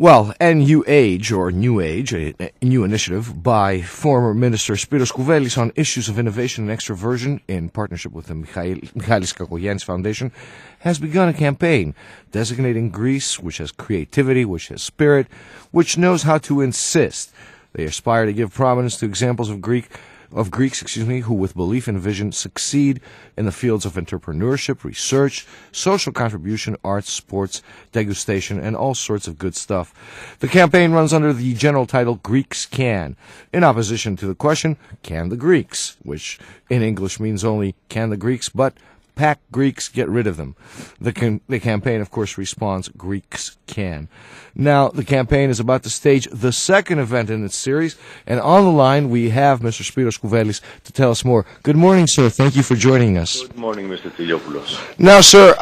Well, NU Age, or New Age, a new initiative by former Minister Spύρου Κουβέλης on issues of innovation and extroversion in partnership with the Michalis Kakogiannis Foundation, has begun a campaign designating Greece, which has creativity, which has spirit, which knows how to insist. They aspire to give prominence to examples of Greeks, who with belief and vision succeed in the fields of entrepreneurship, research, social contribution, arts, sports, degustation, and all sorts of good stuff. The campaign runs under the general title Greeks Can, in opposition to the question, can the Greeks? Which in English means only, can the Greeks, but pack Greeks, get rid of them. The campaign, of course, responds, Greeks Can. Now, the campaign is about to stage the second event in its series, and on the line we have Mr. Spyros Κουβέλης to tell us more. Good morning, sir. Thank you for joining us. Good morning, Mr. Tiliopoulos. Now, sir,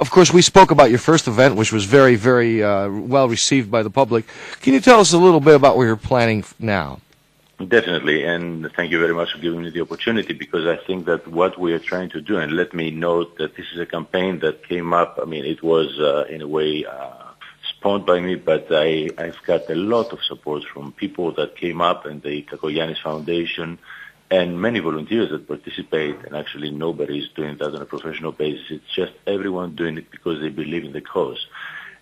of course, we spoke about your first event, which was very, very well received by the public. Can you tell us a little bit about what you're planning now? Definitely, and thank you very much for giving me the opportunity, because I think that what we are trying to do, and let me note that this is a campaign that came up, it was in a way spawned by me, but I've got a lot of support from people that came up and the Kakogiannis Foundation and many volunteers that participate, and actually nobody is doing that on a professional basis. It's just everyone doing it because they believe in the cause.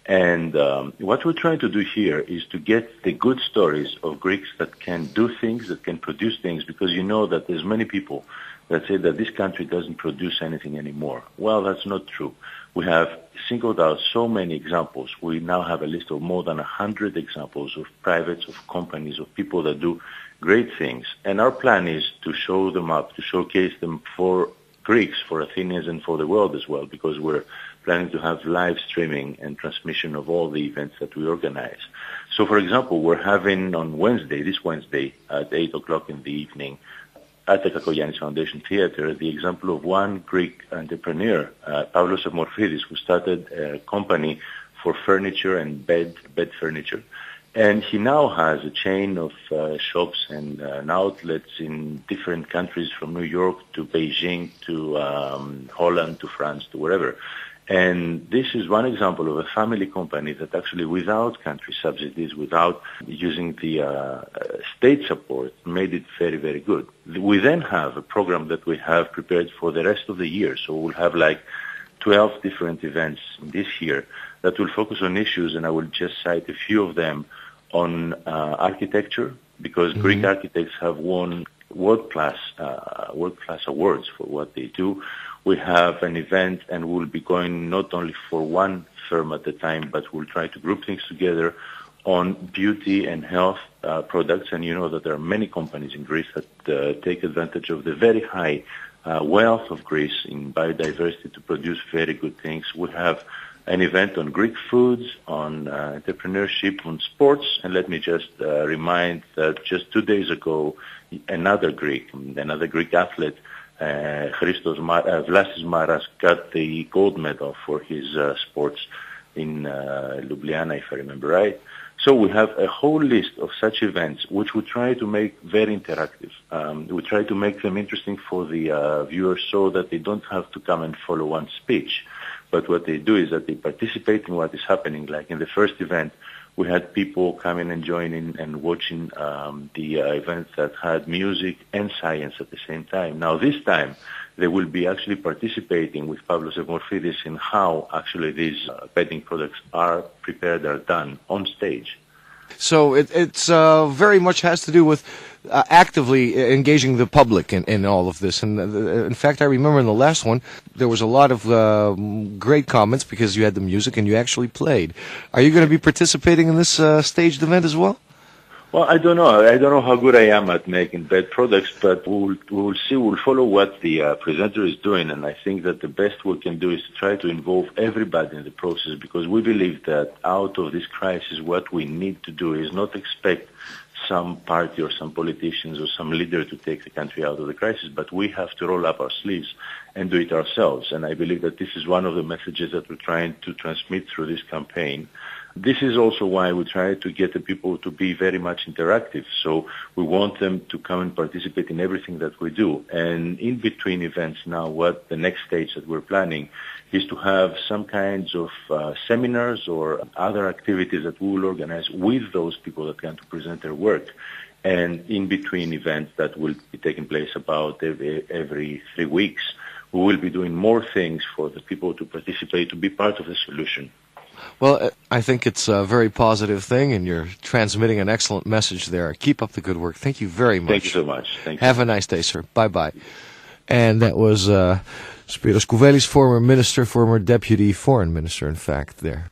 And what we're trying to do here is to get the good stories of Greeks that can do things, that can produce things, because you know that there's many people that say that this country doesn't produce anything anymore. Well, that's not true. We have singled out so many examples. We now have a list of more than 100 examples of privates, of companies, of people that do great things. And our plan is to show them up, to showcase them for Greeks, for Athenians, and for the world as well, because we're planning to have live streaming and transmission of all the events that we organize. So, for example, we're having on this Wednesday, at 8 o'clock in the evening, at the Kakogiannis Foundation Theater, the example of one Greek entrepreneur, Pavlos Morfidis, who started a company for furniture and bed furniture. And he now has a chain of shops and outlets in different countries, from New York to Beijing to Holland to France to wherever. And this is one example of a family company that actually, without country subsidies, without using the state support, made it very, very good. We then have a program that we have prepared for the rest of the year. So we'll have like 12 different events this year that will focus on issues, and I will just cite a few of them, on architecture, because Greek architects have won world-class awards for what they do. We have an event, and we'll be going not only for one firm at a time, but we'll try to group things together on beauty and health products. And you know that there are many companies in Greece that take advantage of the very high wealth of Greece in biodiversity to produce very good things. We have an event on Greek foods, on entrepreneurship, on sports. And let me just remind that just 2 days ago, another Greek athlete, Vlasis Maras, got the gold medal for his sports in Ljubljana, if I remember right. So we have a whole list of such events, which we try to make very interactive. We try to make them interesting for the viewers, so that they don't have to come and follow one speech. But what they do is that they participate in what is happening. Like in the first event, we had people coming and joining and watching the events that had music and science at the same time. Now this time, they will be actually participating with Pavlos Morfidis in how actually these bedding products are prepared, are done on stage. So it's very much has to do with actively engaging the public in all of this. And in fact, I remember in the last one, there was a lot of great comments because you had the music and you actually played. Are you going to be participating in this staged event as well? Well, I don't know. I don't know how good I am at making bed products, but we'll see. We'll follow what the presenter is doing, and I think that the best we can do is to try to involve everybody in the process, because we believe that out of this crisis, what we need to do is not expect some party or some politicians or some leader to take the country out of the crisis, but we have to roll up our sleeves and do it ourselves. And I believe that this is one of the messages that we're trying to transmit through this campaign, this is also why we try to get the people to be very much interactive. So we want them to come and participate in everything that we do. And in between events now, what the next stage that we're planning is to have some kinds of seminars or other activities that we will organize with those people that come to present their work. And in between events that will be taking place about every 3 weeks, we will be doing more things for the people to participate, to be part of the solution. Well, I think it's a very positive thing, and you're transmitting an excellent message there. Keep up the good work. Thank you very much. Thank you so much. Thank you. Have a nice day, sir. Bye-bye. And that was Spyrus Κουβέλης, former minister, former deputy foreign minister, in fact, there.